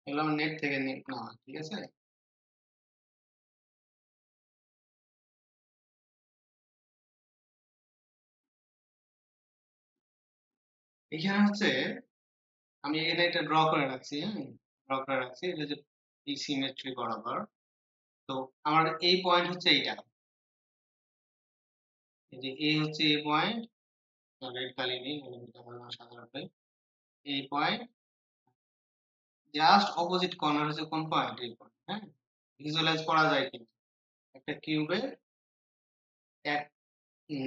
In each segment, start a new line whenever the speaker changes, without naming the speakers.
এগুলো আমার নেট থেকে না, ঠিক আছে। এখানে হচ্ছে আমি এখানে একটা ড্র করে রাখছি, হ্যাঁ, ড্র করে রাখছি এটা যে এই সিমেট্রি বরাবর। তো আমার এই পয়েন্ট হচ্ছে এইটা, এই যে এই হচ্ছে এই পয়েন্ট, রেড কালি নেই সাধারণত এই পয়েন্ট, জাস্ট অপোজিট কর্নার হচ্ছে কোন পয়েন্ট, এই পয়েন্ট, হ্যাঁ। ভিজুয়ালাইজ করা যায় কিন্তু একটা কিউবে এক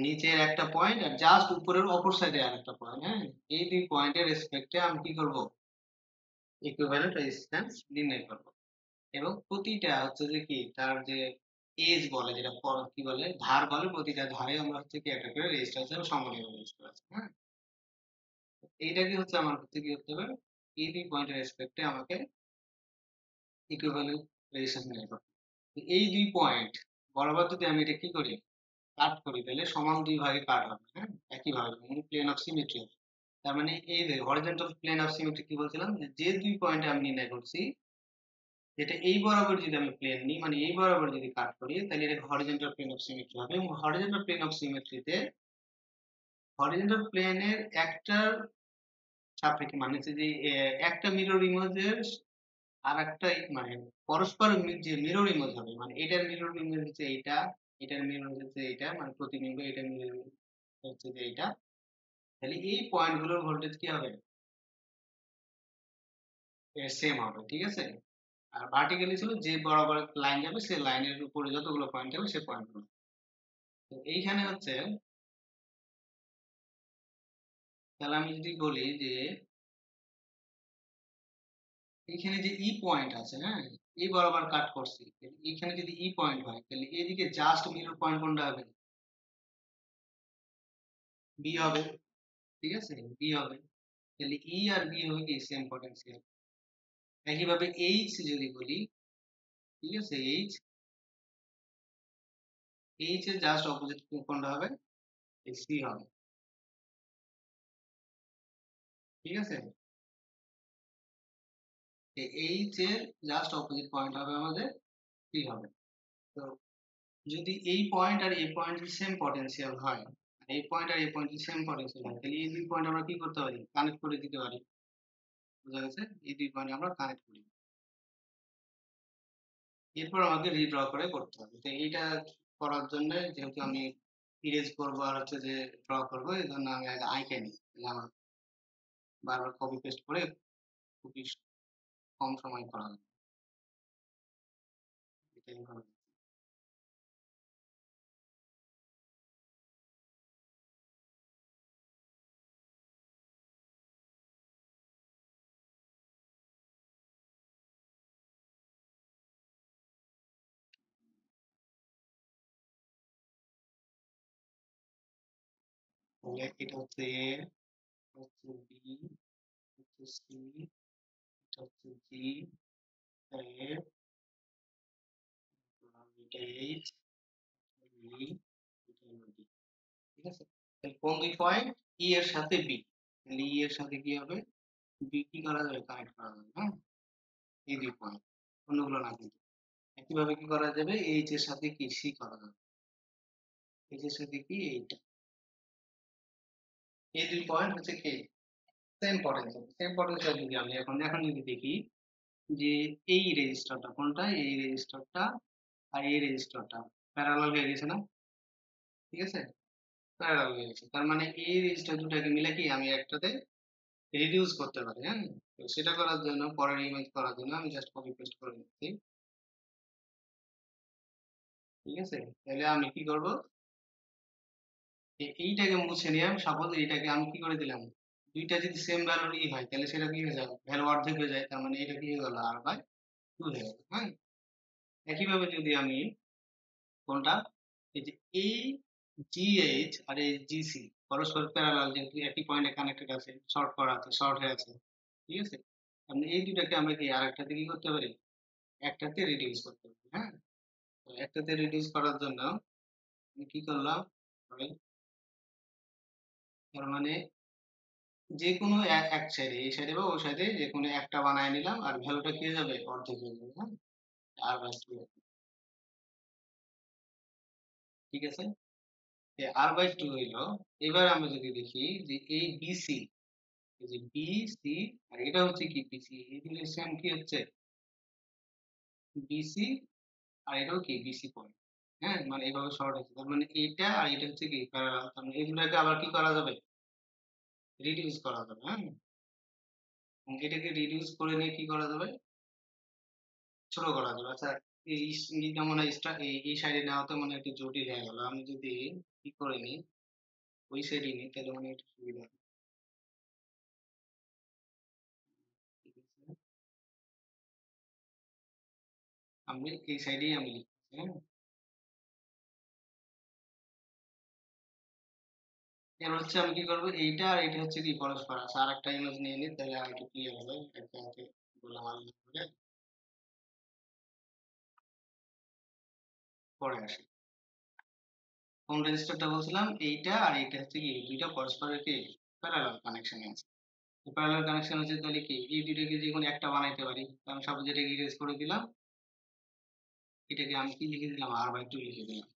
নিচের একটা পয়েন্ট আর জাস্ট উপরের অপর সাইডে আরেকটা পয়েন্ট, হ্যাঁ। এই দুই পয়েন্টের রেসপেক্টে আমি কি করব, ইকুইভ্যালেন্ট রেজিস্ট্যান্স নির্ণয় করব। এবং প্রতিটা হচ্ছে যে কি তার যে এজ বলে, যেটা কি বলে ধার বলে, প্রতিটা ধারে আমরা হচ্ছে কি একটা করে রেজিস্ট্যান্স হিসেবে সমন্বয় রেজিস্টার আছে, হ্যাঁ। এইটাকে হচ্ছে আমার হচ্ছে কি করতে হবে, এই দুই পয়েন্টের রেসপেক্টে আমাকে ইকুইভ্যালেন্ট রেজিস্ট্যান্স নির্ণয় করতে হবে। এই দুই পয়েন্ট বরাবর যদি আমি এটা কি করি, কাট করি, তাহলে সমান দুই ভাগে কাট হবে, হ্যাঁ, একই ভাবে মানে প্লেন অফ সিমেট্রি। তার মানে এই যে হরিজন্টাল প্লেন অফ সিমেট্রি কি বলছিলাম, যে যে দুই পয়েন্টে আমি নির্ণয় করছি, যেটা এই বরাবর যদি আমি প্লেন নিই, মানে এই বরাবর যদি কাট করি, তাহলে এটা হরিজন্টাল প্লেন অফ সিমেট্রি হবে। এবং হরিজন্টাল প্লেন অফ সিমেট্রিতে হরিজন্টাল প্লেনের একটার সাপেক্ষে মানে হচ্ছে যে একটা মিরর ইমেজের আর একটা মানে পরস্পর যে মিরর ইমেজ হবে, মানে এটার মিরর ইমেজ হচ্ছে এইটা, এটার মিরর হচ্ছে এইটা, মানে প্রতিবিম্ব এটার মিরর হচ্ছে যে এইটা। তাহলে এই পয়েন্ট গুলোর ভোল্টেজ কি হবে, সেম হবে, ঠিক আছে। আর ভার্টিক্যালি ছিল যে বরাবর লাইন যাবে সে লাইনের উপরে যতগুলো পয়েন্ট যাবে সে পয়েন্টগুলো। তো এইখানে হচ্ছে, তাহলে আমি যদি বলি যে এইখানে যে ই পয়েন্ট আছে, হ্যাঁ, এই বরাবর কাট করছি, এইখানে যদি ই পয়েন্ট হয় তাহলে এদিকে জাস্ট মিরর পয়েন্ট কোনটা হবে, বি হবে, ঠিক আছে, বি হবে। তাহলে ই আর বি হবে কি সেম পটেনশিয়াল। একইভাবে এইচ যদি বলি, ঠিক আছে, এইচ, এইচ এর জাস্ট অপোজিট কোনটা হবে, সি হবে, ঠিক আছে। এইচ এর জাস্ট অপোজিট পয়েন্ট হবে আমাদের সি হবে। তো যদি এই পয়েন্ট আর এই পয়েন্ট সেম পটেনশিয়াল হয়, আর এই পয়েন্ট আর এই পয়েন্ট সেম পটেনশিয়াল হয়, তাহলে এই দুই পয়েন্ট আমরা কি করতে পারি, কানেক্ট করে দিতে পারি। বোঝা গেছে, এই দুই পয়েন্ট আমরা কানেক্ট করি। এরপর আমাকে রিড্র করে করতে হবে। তো এইটা করার জন্য যেহেতু আমি ইরেজ করবো আর হচ্ছে যে ড্র করবো, এই জন্য আমি আগে আঁকে নিই, তাহলে আমার বারবার কপি পেস্ট করে খুবই কম সময় করা যাবে। এটাই হবে। তাহলে এটা হচ্ছে এ, হচ্ছে বি, হচ্ছে সি, এটা হচ্ছে জি, এটা এ, এটা এইচ, বি, এটা হলো ডি, ঠিক আছে। তাহলে কোন দুই পয়েন্ট, ই এর সাথে বি, তাহলে ই এর সাথে কি হবে, বি কি করা যাবে, কানেক্ট করা যাবে, হ্যাঁ। এই দুই পয়েন্ট, অন্যগুলো না কিন্তু। একইভাবে কি করা যাবে, এইচ এর সাথে কি সি করা যাবে, এইচ এর সাথে কি এইটা, এই দুই পয়েন্ট হচ্ছে কি সেম পটেনশিয়াল। সেম পটেনশিয়াল যদি আমি এখন এখন যদি দেখি যে এই রেজিস্টারটা কোনটা, এই রেজিস্টারটা আর এই রেজিস্টারটা প্যারালাল হয়ে গেছে না, ঠিক আছে, প্যারালাল হয়ে গেছে। তার মানে এই রেজিস্টার দুটাকে মিলে কি আমি একটাতে রিডিউস করতে পারি, হ্যাঁ। তো সেটা করার জন্য পরের ইমেজ করার জন্য আমি জাস্ট কপি পেস্ট করে নিচ্ছি, ঠিক আছে। তাহলে আমি কি করব, এইটাকে মুছে নিলাম, সাপোজ এইটাকে আমি কি করে দিলাম, দুইটা যদি সেম ভ্যালুর ই হয় তাহলে সেটা কি হয়ে যাবে, ভ্যালু অর্ধেক হয়ে যায়, তার মানে এটা কি হয়ে গেল আর বাই টু হয়ে গেল, হ্যাঁ। একইভাবে যদি আমি কোনটা, এই যে এই জিএইচ আর এই জিসি পরস্পর প্যারালাল, যেহেতু একই পয়েন্টে কানেক্টেড আছে, শর্ট করা আছে, শর্ট হয়ে আছে, ঠিক আছে। আমি এই দুটাকে আমরা কি আরেকটাতে কি করতে পারি, একটাতে রিডিউস করতে পারি, হ্যাঁ। তো একটাতে রিডিউস করার জন্য আমি কি করলাম, তার মানে যে কোনো এক সাইডে, এই সাইডে বা ওই সাইডে যে কোনো একটা বানায় নিলাম, আর ভ্যালুটা কি হয়ে যাবে, অর্ধেক হয়ে যাবে। হ্যাঁ, আর বাই টু। ঠিক আছে, আর বাই টু হইলো। এবার আমরা যদি দেখি যে এই বিসি, এই যে বিসি, আর এটা হচ্ছে কি বিসি, এগুলো সেম কি হচ্ছে বিসি, আর এটাও কি বিসি পয়েন্ট। হ্যাঁ, মানে এইভাবে শর্ট হচ্ছে, তার মানে এইটা আর এটা হচ্ছে কি প্যারালাল, তার মানে এগুলোকে আবার কি করা যাবে, রিডিউস করা যাবে। হ্যাঁ, এবং এটাকে রিডিউস করে নিয়ে কি করা যাবে, ছোট করা যাবে। আচ্ছা, এই এইটা মনে হয় এই সাইডে নেওয়াতে মনে হয় একটু জটিল হয়ে গেল। আমি যদি কি করে নিই, ওই সাইডে নিই, তাহলে মনে হয় একটু সুবিধা হবে। ঠিক আছে, আমি এই সাইডেই আমি লিখছি। হ্যাঁ, এবার হচ্ছে আমি কি করবো, এইটা আর এটা হচ্ছে কি পরস্পর আছে, আর একটা ইমেজ নিয়ে নিই, তাহলে আর একটু ক্লিয়ার হবে। একসাথে বললাম আলাদা করে, পরে আসি। কোন রেজিস্টারটা বলছিলাম, এইটা আর এইটা হচ্ছে কি, এই দুইটা পরস্পরের কি প্যারালাল কানেকশনে আছে। প্যারালাল কানেকশন হচ্ছে, তাহলে কি এই দুইটাকে যে কোনো একটা বানাইতে পারি। তো আমি সব যেটাকে ইরেজ করে দিলাম, এটাকে আমি কি লিখে দিলাম, আর বাই টু লিখে দিলাম।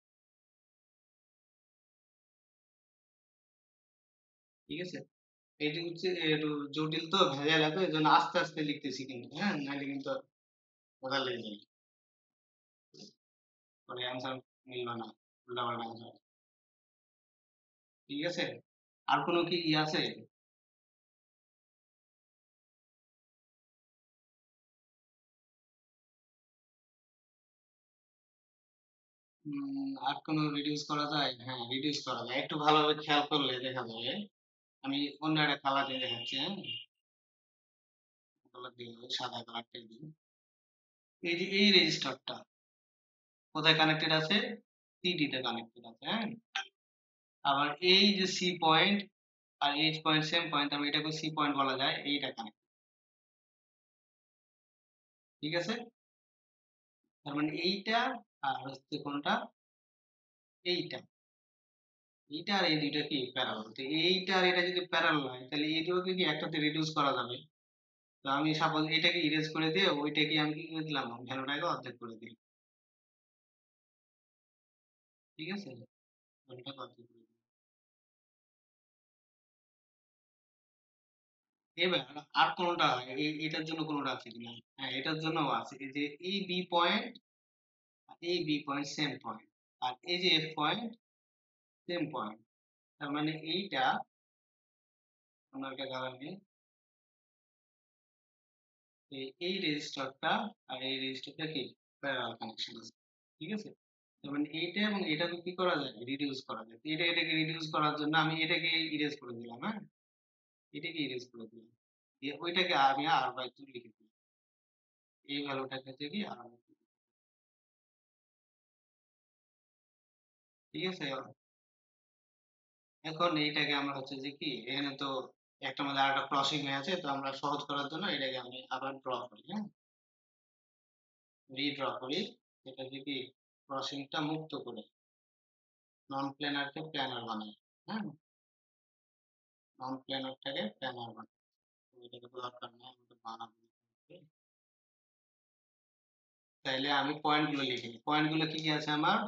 ঠিক আছে, এটি হচ্ছে একটু জটিল, তো ভেজাল এত, এই জন্য আস্তে আস্তে লিখতেছি কিন্তু। হ্যাঁ, নাহলে কিন্তু বোঝা লেগে যাবে, পরে অ্যান্সার মিলবে না, উল্টাপাল্টা অ্যান্সার। ঠিক আছে, আর কোনো কি আছে? আর কোনো রিডিউস করা যায়? হ্যাঁ, রিডিউস করা যায়, একটু ভালোভাবে খেয়াল করলে দেখা যাবে। আমি অন্য একটা কালার দিয়ে দেখাচ্ছি। হ্যাঁ, কালার দিয়ে সাদা কালারটাই দিই। এই যে এই রেজিস্টারটা কোথায় কানেক্টেড আছে, সিডি তে কানেক্টেড আছে। হ্যাঁ, আবার এই যে সি পয়েন্ট আর এইচ পয়েন্ট সেম পয়েন্ট, আমি এটাকে সি পয়েন্ট বলা যায়, এইটা কানেক্ট। ঠিক আছে, তার মানে এইটা আর হচ্ছে কোনটা, এইটা, এইটা আর এই দুইটা কি প্যারালাল। তো এইটা আর এটা যদি প্যারালাল হয়, তাহলে এই দুটোকে কি একটাতে রিডিউস করা যাবে। তো আমি সাপোজ এটাকে ইরেজ করে দিয়ে ওইটাকে আমি কি করে দিলাম, ভ্যালুটাকে অর্ধেক করে দিলাম। ঠিক আছে, ভ্যালুটাকে অর্ধেক করে দিলাম। এবার আর কোনটা, এটার জন্য কোনটা আছে কিনা? হ্যাঁ, এটার জন্য আছে, এই যে এই বি পয়েন্ট, এই বি পয়েন্ট সেম পয়েন্ট, আর এই যে এফ পয়েন্ট সেম পয়েন্ট। তার মানে এইটা, আমরা একটা কালার নিই, এই রেজিস্টারটা আর এই রেজিস্টারটা কি প্যারালাল কানেকশন আছে। ঠিক আছে, তার মানে এইটা এবং এটাকে কি করা যায়, রিডিউস করা যায়। তো এটাকে রিডিউস করার জন্য আমি এটাকে ইরেজ করে দিলাম। হ্যাঁ, এটাকে ইরেজ করে দিলাম, দিয়ে ওইটাকে আমি আর বাই টু লিখে দিলাম, এই ভ্যালুটাকে থেকে আর by 2। ঠিক আছে, এখন এইটাকে আমরা হচ্ছে যে কি, এখানে তো একটা মধ্যে আরেকটা ক্রসিং হয়ে আছে, তো আমরা সহজ করার জন্য এটাকে আমি আবার ড্র করি। হ্যাঁ, রিড্র করি, এটা যে কি ক্রসিংটা মুক্ত করে নন প্ল্যানারকে প্ল্যানার বানাই। হ্যাঁ, নন প্ল্যানারটাকে প্ল্যানার বানাই, এটাকে তো দরকার নেই, আমি তো বানাবো। তাইলে আমি পয়েন্ট গুলো লিখি, পয়েন্ট গুলো কি কি আছে আমার,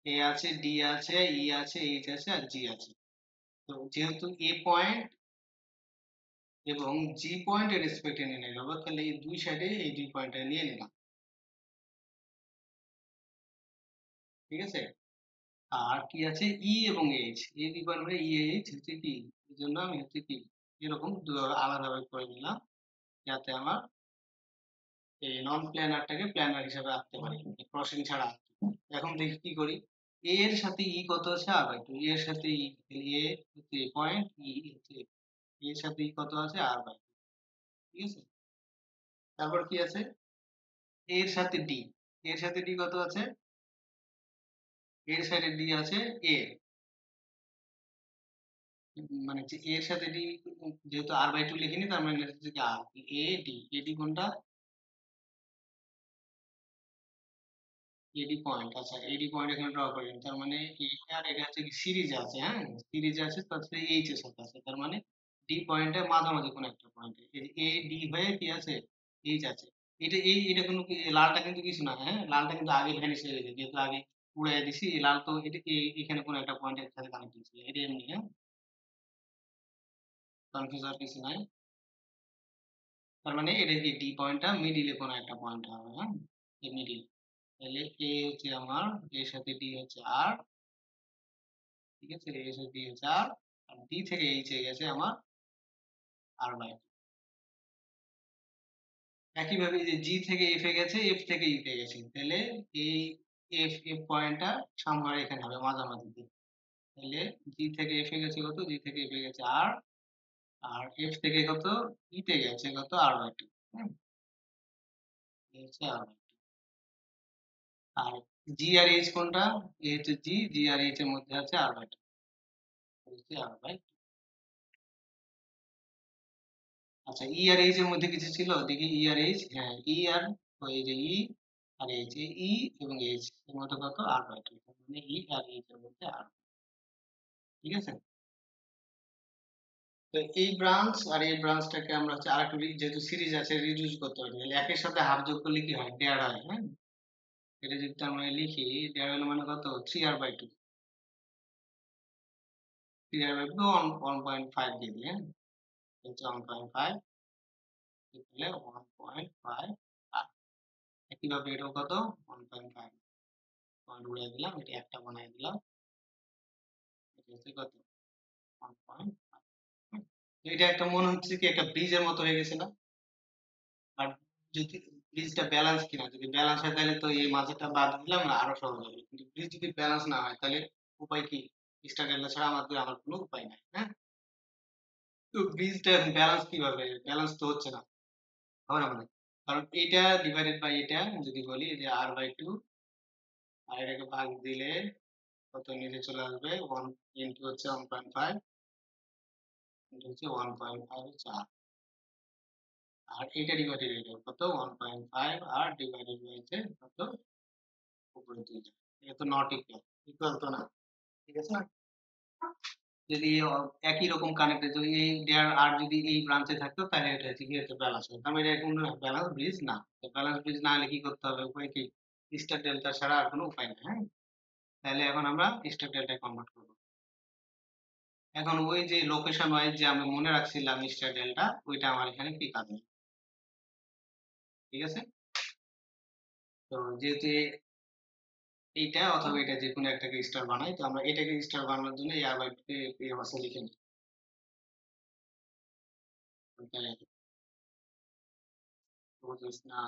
এ আছে, ডি আছে, ই আছে, এইচ আছে, আর জি আছে। তো যেহেতু এ পয়েন্ট এবং জি পয়েন্টের রেসপেক্টে নিয়ে নিলাম, তাহলে এই দুই সাইডে এই দুই পয়েন্টটা নিয়ে নিলাম। ঠিক আছে, আর কি আছে, ই এবং এইচ, এই দুই পয়েন্ট ই এইচ হচ্ছে কি, এই জন্য আমি হচ্ছে কি এরকম দুভাবে আলাদাভাবে করে নিলাম, যাতে আমার এই নন প্ল্যানারটাকে প্ল্যানার হিসেবে আঁকতে পারি, ক্রসিং ছাড়া আঁকতে পারি। এখন দেখি কি করি, এ এর সাথে ই কত আছে, আর বাই টু, এর সাথে ই, এ হচ্ছে পয়েন্ট, ই হচ্ছে এর সাথে ই কত আছে, আর বাই টু। ঠিক আছে, তারপর কি আছে, এর সাথে ডি, এর সাথে ডি কত আছে, এর সাথে ডি আছে এ, মানে যে এর সাথে ডি, যেহেতু আর বাই টু লিখিনি, তার মানে হচ্ছে কি আর, এ ডি, এডি কোনটা, এডি পয়েন্ট। আচ্ছা, এডি পয়েন্ট এখানে ড্র করেন, তার মানে এই আর এটা হচ্ছে কি সিরিজ আছে। হ্যাঁ, সিরিজ আছে, তার সাথে এইচ এর সাথে আছে, তার মানে ডি পয়েন্টের মাঝামাঝি কোন একটা পয়েন্টে এই যে এ ডি হয়ে কি আছে এইচ আছে। এটা কিন্তু লালটা কিন্তু কিছু না, হ্যাঁ লালটা কিন্তু আগে ভ্যানিশ হয়ে গেছে যেহেতু আগে উড়াই দিছি। এই লাল তো এটা এখানে কোন একটা পয়েন্টের সাথে কানেক্ট হয়েছিল, এটা এমনি হ্যাঁ, কনফিউজ আর কিছু নাই। তার মানে এটা কি ডি পয়েন্টটা মিডিলে কোনো একটা পয়েন্ট হবে, হ্যাঁ এই মিডিল। তাহলে এ হচ্ছে আমার, এর সাথে ডি হচ্ছে আর, ঠিক আছে, এ সাথে ডি হচ্ছে আর, আর ডি থেকে এইচ এ গেছে আমার আর বাই। একইভাবে এই যে জি থেকে এফ এ গেছে, এফ থেকে ই তে গেছে, তাহলে এই এফ এফ পয়েন্টটা সামনে এখানে হবে মাঝামাঝি। তাহলে জি থেকে এফ এ গেছে কত, জি থেকে এফ এ গেছে আর, আর এফ থেকে কত ই তে গেছে কত আর বাই টু, এই হচ্ছে আর বাই টু। আর জি আর এইচ কোনটা, এ হচ্ছে জি, জি আর এইচ এর মধ্যে আছে আর বাই টু, হচ্ছে আর বাই টু। আচ্ছা ই আর এইচ এর মধ্যে কিছু ছিল দেখি, ই আর এইচ, হ্যাঁ ই আর, ওই যে ই আর এইচ, ই এবং এইচ এর মধ্যে কত আর বাই টু, মানে ই আর এইচ এর মধ্যে আর, ঠিক আছে। তো এই ব্রাঞ্চ আর এই ব্রাঞ্চটাকে আমরা হচ্ছে আরেকটু যেহেতু সিরিজ আছে রিডিউস করতে পারি, তাহলে একের সাথে হাফ যোগ করলে কি হয়, দেড় হয়, হ্যাঁ। এটা যদি আমরা লিখি, দেড় হলে মানে কত, three r by two, three r by two one, 1.5 দিয়ে দিই, হ্যাঁ হচ্ছে 1.5, তাহলে 1.5 আর একইভাবে এটাও কত 1.5, পয়েন্ট উড়িয়ে দিলাম, এটা একটা বানিয়ে দিলাম, এটা হচ্ছে কত 1.5। এটা একটা মনে হচ্ছে কি একটা ব্রিজের মতো হয়ে গেছে না, আর যদি ব্রিজটা ব্যালেন্স কিনা, যদি ব্যালেন্স হয় তাহলে তো এই মাঝেটা বাদ দিলাম না, আরো সহজ হবে, কিন্তু ব্রিজ যদি ব্যালেন্স না হয় তাহলে উপায় কি, স্টার ডেল্টা ছাড়া আমার কোনো উপায় নাই, হ্যাঁ। তো ব্রিজটা ব্যালেন্স কিভাবে, ব্যালেন্স তো হচ্ছে না, হবে না মানে, কারণ এটা ডিভাইডেড বাই এটা যদি বলি যে আর বাই টু, আর এটাকে ভাগ দিলে কত নিচে চলে আসবে, ওয়ান ইন্টু হচ্ছে 1.5, ইন্টু হচ্ছে 1.5 হচ্ছে আর, আর এটা ডিভাইডেড এটা কত 1.5 আর ডিভাইডেড হয়েছে কত উপরে 2, এটা তো নট ইকুয়াল, ইকুয়াল তো না, ঠিক আছে না। যদি একই রকম কানেক্টেড, যদি এই দেয়ার আর যদি এই ব্রাঞ্চে থাকতো তাহলে এটা হচ্ছে কি হচ্ছে ব্যালেন্স হবে, তার মানে এটা কোনো ব্যালেন্স ব্রিজ না। তো ব্যালেন্স ব্রিজ না হলে কি করতে হবে, উপায় কি, স্টার ডেল্টা ছাড়া আর কোনো উপায় নেই, হ্যাঁ। তাহলে এখন আমরা স্টার ডেল্টায় কনভার্ট করব। এখন ওই যে লোকেশন ওয়াইজ যে আমি মনে রাখছিলাম স্টার ডেল্টা, ওইটা আমার এখানে পিক আছে, ঠিক আছে। তো যেহেতু এইটা অথবা এটা যে কোনো একটাকে স্টার বানাই, তো আমরা এটাকে স্টার বানানোর জন্য এই আর বাই এই ভাষা লিখে নিই, বুঝিস না,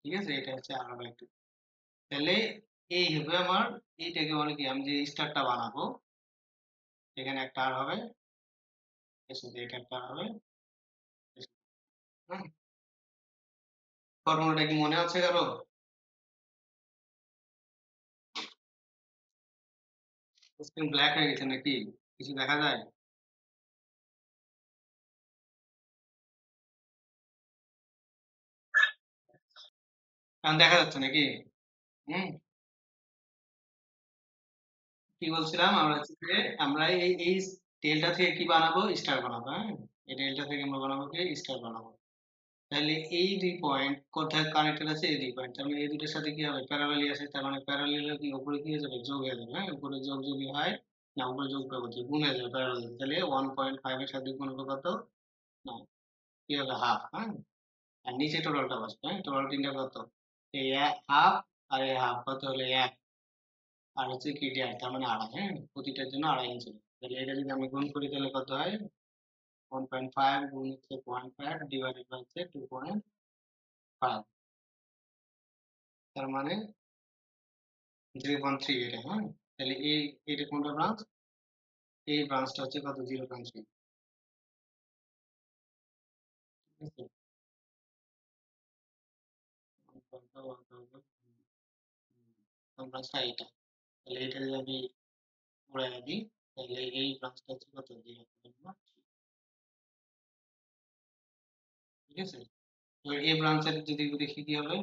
ঠিক আছে, এটা হচ্ছে আর বাই টু। তাহলে এই হবে আমার, এইটাকে বলে কি, আমি যে স্টারটা বানাবো এখানে একটা আর হবে, এর সাথে এটা একটা আর হবে, হ্যাঁ। ফর্মুলাটা কি মনে আছে কারো, স্ক্রিন ব্ল্যাক হয়ে গেছে নাকি, কিছু দেখা যায়, এখন দেখা যাচ্ছে নাকি, হুম। কি বলছিলাম আমরা হচ্ছে যে আমরা এই টেলটা থেকে কি বানাবো, স্টার বানাবো, হ্যাঁ এই টেলটা থেকে আমরা বানাবো কি স্টার বানাবো। তাহলে এই দুই পয়েন্ট কোথায় কানেক্টেড আছে, এই দুই পয়েন্ট, তার মানে এই দুটোর সাথে কি হবে, প্যারালালি আছে, তার মানে প্যারালালি কি উপরে কি হয়ে যাবে, যোগ হয়ে যাবে, হ্যাঁ উপরে যোগ যদি হয়, না উপরে যোগ করবো কি গুণ হয়ে যাবে প্যারালালি, তাহলে 1.5 এর সাথে গুণ হবে কত, না কি হবে হাফ, হ্যাঁ। আর নিচে টোটালটা বসবে, হ্যাঁ টোটাল তিনটা কত, এই হাফ, আর এই হাফ কত হলে এক, আর হচ্ছে কি ডি আর, তার মানে আড়াই, হ্যাঁ প্রতিটার জন্য আড়াই ইঞ্চি। তাহলে এটা যদি আমি গুণ করি তাহলে কত হয়, 1.5 গুণ হচ্ছে 0.5 ডিভাইডেড বাই হচ্ছে 2.5, তার মানে 0.3 এটা, হ্যাঁ। তাহলে এই এটা কোনটা ব্রাঞ্চ, এই ব্রাঞ্চটা হচ্ছে কত 0.3, ঠিক আছে। ব্রাঞ্চটা এইটা, তাহলে এটা যদি আমি উড়াই দিই তাহলে এই ব্রাঞ্চটা হচ্ছে কত 0.3, ঠিক আছে। তো এই ব্রাঞ্চের যদি দেখি কি হবে,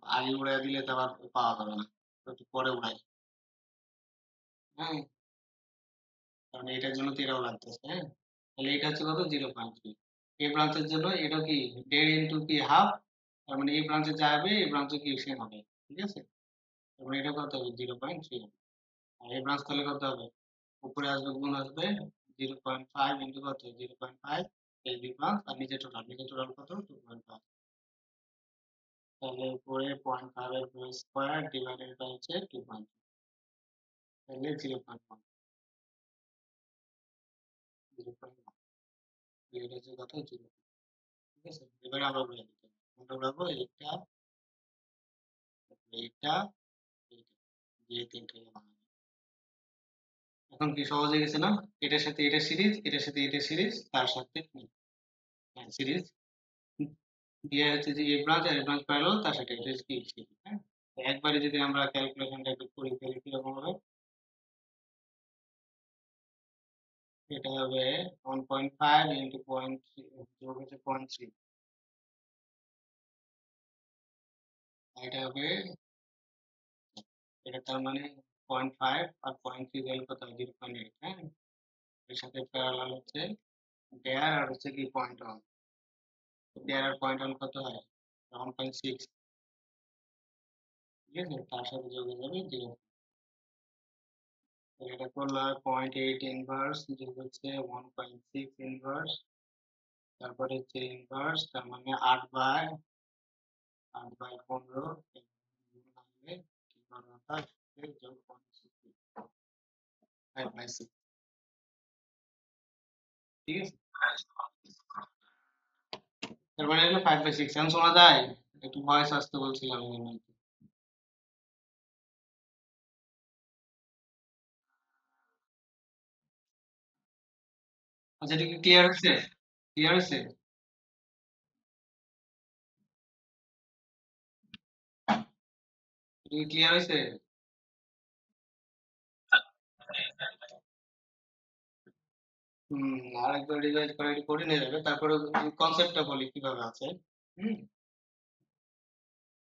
আগে উড়াই দিলে তো আবার পাওয়া যাবে না, তো একটু পরে উড়াই। হ্যাঁ, কারণ এটার জন্য তো এটাও লাগতেছে। হ্যাঁ, তাহলে এটা হচ্ছে কত, 0.3। এই ব্রাঞ্চের জন্য এটা কি 1.5 ইন্টু কি হাফ, তার মানে এই ব্রাঞ্চে যাবে, এই ব্রাঞ্চে কি সেম হবে। ঠিক আছে, তার মানে এটা কত হবে, 0.3 হবে। আর এই ব্রাঞ্চ তাহলে কত হবে, উপরে আসবে গুণ আসবে 0.5 ইন্টু কত, 0.5, এই দুই ব্রাঞ্চ আর নিচে টোটাল কত, 2.5। তাহলে উপরে 0.5 এর হোল স্কয়ার ডিভাইডেড বাই হচ্ছে 2.5, তাহলে 0.1, 0.1, এটা হচ্ছে কত, 0। ঠিক আছে, এবার আমরা উড়িয়ে দিতে হবে। আমরা উড়াবো এইটা, এইটা, এইটা দিয়ে তিনটে বানাবো। এখন কি সহজ হয়ে গেছে না, এটার সাথে এটা সিরিজ, এটার সাথে এটা সিরিজ, তার সাথে সিরিজ দিয়ে হচ্ছে যে এই ব্রাঞ্চ আর এই ব্রাঞ্চ প্যারালাল, তার সাথে এটা কি সিরিজ। হ্যাঁ, তো একবারে যদি আমরা ক্যালকুলেশনটা একটু করি তাহলে কিরকম হবে, এটা হবে 1.5 ইন্টু 0.3 যোগ হচ্ছে 0.3, এটা হবে, এটা তার মানে 0.5 আর 0.3 ভ্যালু কত হয়, 0.8। হ্যাঁ, এর সাথে প্যারালাল হচ্ছে দেয়ার আর হচ্ছে কি 0.1, দেয়ার আর 0.1 কত হয়, 1.6। ঠিক আছে, তার সাথে যোগ হয়ে যাবে 0। এটা করলে 0.8 ইনভার্স যোগ হচ্ছে 1.6 ইনভার্স, তারপরে হচ্ছে ইনভার্স, তার মানে 8/15 গুণ আসবে কি করবে, যোগ 0.6, 5/6। ঠিক আছে, তার মানে হলো 5/6। এখন শোনা যায়, একটু ভয়েস আসতে বলছিলাম এই জন্য। আচ্ছা, এটা কি ক্লিয়ার হচ্ছে, ক্লিয়ার হচ্ছে? এটা কি ক্লিয়ার হয়েছে? হুম, আরেকবার রিভাইজ করে একটু করে নিয়ে যাবে, তারপরে কনসেপ্টটা বলি কিভাবে আছে। হুম,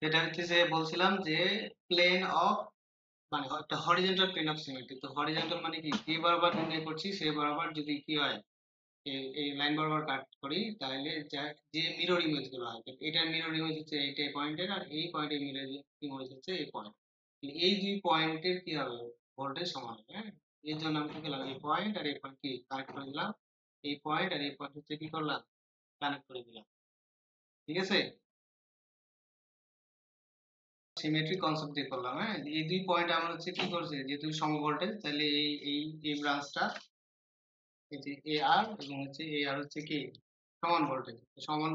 সেটা হচ্ছে যে বলছিলাম যে প্লেন অফ, মানে একটা হরিজন্টাল প্লেন অফ সিমেট্রি। তো হরিজন্টাল মানে কি, যে বরাবর নির্ণয় করছি সে বরাবর যদি কি হয়, এই লাইন বরাবর কাট করি, তাহলে যে মিরর ইমেজ গুলো হয়, এটার মিরর ইমেজ হচ্ছে এইটা পয়েন্টের, আর এই পয়েন্টের মিরর ইমেজ হচ্ছে এই পয়েন্ট। এই দুই পয়েন্টের কি হবে, ভোল্টেজ সমান হবে। হ্যাঁ, এর জন্য আমি কি করলাম, এই পয়েন্ট আর এই পয়েন্ট কি কানেক্ট করে দিলাম, এই পয়েন্ট আর এই পয়েন্ট হচ্ছে কি করলাম, কানেক্ট করে দিলাম। ঠিক আছে, সিমেট্রি কনসেপ্ট দিয়ে করলাম। হ্যাঁ, এই দুই পয়েন্ট আমার হচ্ছে কি করছে, যেহেতু সমভোল্টেজ, তাহলে এই ব্রাঞ্চটা, এই যে এ আর এবং হচ্ছে এ আর হচ্ছে কি সমান ভোল্টেজ, সমান,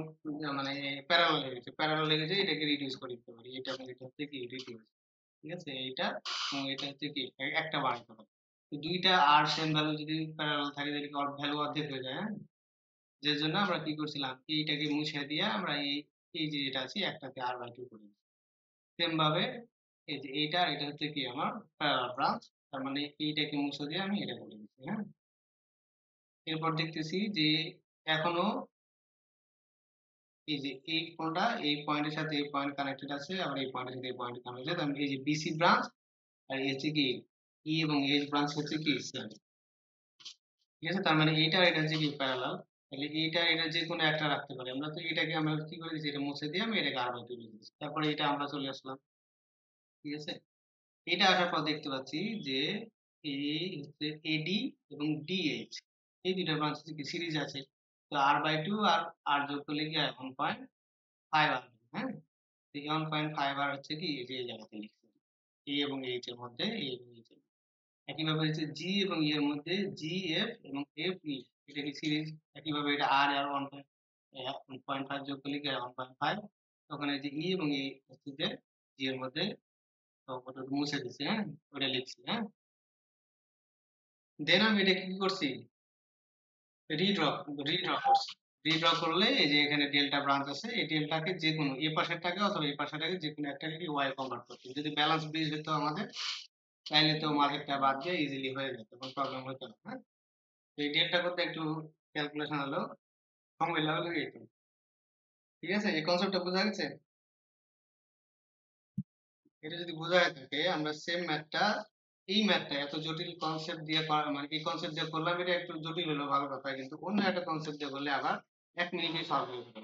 মানে প্যারালাল লেগেছে, প্যারালাল লেগেছে, এটাকে রিডিউস করে দিতে পারি, এটা এবং এটা হচ্ছে কি রিডিউস। ঠিক আছে, এইটা এবং এটা হচ্ছে কি একটা বানাতে পারি। তো দুইটা আর সেম ভ্যালু যদি প্যারালাল থাকে, তাহলে ভ্যালু অর্ধেক হয়ে যায়। হ্যাঁ, যে জন্য আমরা কি করছিলাম, এইটাকে মুছে দিয়ে আমরা এই যে এটা আছে একটাকে r/2 করে দিচ্ছি। সেম ভাবে এই যে এইটা আর এটা হচ্ছে কি আমার প্যারালাল ব্রাঞ্চ, তার মানে এইটাকে মুছে দিয়ে আমি এটা করে দিচ্ছি। হ্যাঁ, এরপর দেখতেছি যে এখনো এই যে এই কোনটা এই পয়েন্টের সাথে এই পয়েন্ট কানেক্টেড আছে, আবার এই পয়েন্টের সাথে এই পয়েন্ট কানেক্টেড, আমি এই যে বিসি ব্রাঞ্চ আর এই হচ্ছে কি ই এবং এইচ ব্রাঞ্চ হচ্ছে কি সেম। ঠিক আছে, তার মানে এইটা আর এটা হচ্ছে কি প্যারালাল, তাহলে এইটা এটা যে কোনো একটা রাখতে পারি আমরা। তো এটাকে আমরা কি করে দিচ্ছি, এটা মুছে দিয়ে আমি এটাকে আর তুলে দিচ্ছি, তারপরে এটা আমরা চলে আসলাম। ঠিক আছে, এটা আসার পর দেখতে পাচ্ছি যে এই হচ্ছে এডি এবং ডিএইচ, এই দুইটা ব্রাঞ্চ কি সিরিজ আছে। তো r/2 আর আর যোগ করলে কি হয়, 1.5 আসবে। হ্যাঁ, এই 1.5 আর হচ্ছে কি এই যে এই জায়গাতে লিখছি, এ এবং এইচ এর মধ্যে, এ এবং এইচ এর, একইভাবে হচ্ছে জি এবং ই এর মধ্যে, জি এফ এবং এফ ই, এটা কি সিরিজ। একইভাবে এটা আর আর 1.5 যোগ করলে কি হয় 1.5, ওখানে যে ই এবং ই হচ্ছে যে জি এর মধ্যে, তো ওটা মুছে দিচ্ছি। হ্যাঁ, ওটা লিখছি। হ্যাঁ, দেন আমি এটা কি করছি, রিড্র রিড্র করছি। রিড্র করলে এই যে এখানে ডেল্টা ব্রাঞ্চ আছে, এই ডেল্টাকে যে কোনো এ পাশেরটাকে অথবা এই পাশেরটাকে যে কোনো একটাকে কি ওয়াই কনভার্ট করতে, যদি ব্যালেন্স ব্রিজ হতো আমাদের, তাইলে তো মাঝেরটা বাদ দিয়ে ইজিলি হয়ে যেত, কোনো প্রবলেম হতো না। হ্যাঁ, তো এই ডেল্টা করতে একটু ক্যালকুলেশন হলো, সময় লাগলো এই তো। ঠিক আছে, এই কনসেপ্টটা বোঝা গেছে। এটা যদি বোঝা হয়ে থাকে, আমরা সেম ম্যাথটা, এই ম্যাথটা এত জটিল কনসেপ্ট দিয়ে মানে এই কনসেপ্ট দিয়ে করলাম, এটা একটু জটিল হলো ভালো কথা, কিন্তু অন্য একটা কনসেপ্ট দিয়ে করলে আবার 1 মিনিটেই সলভ হয়ে যাবে।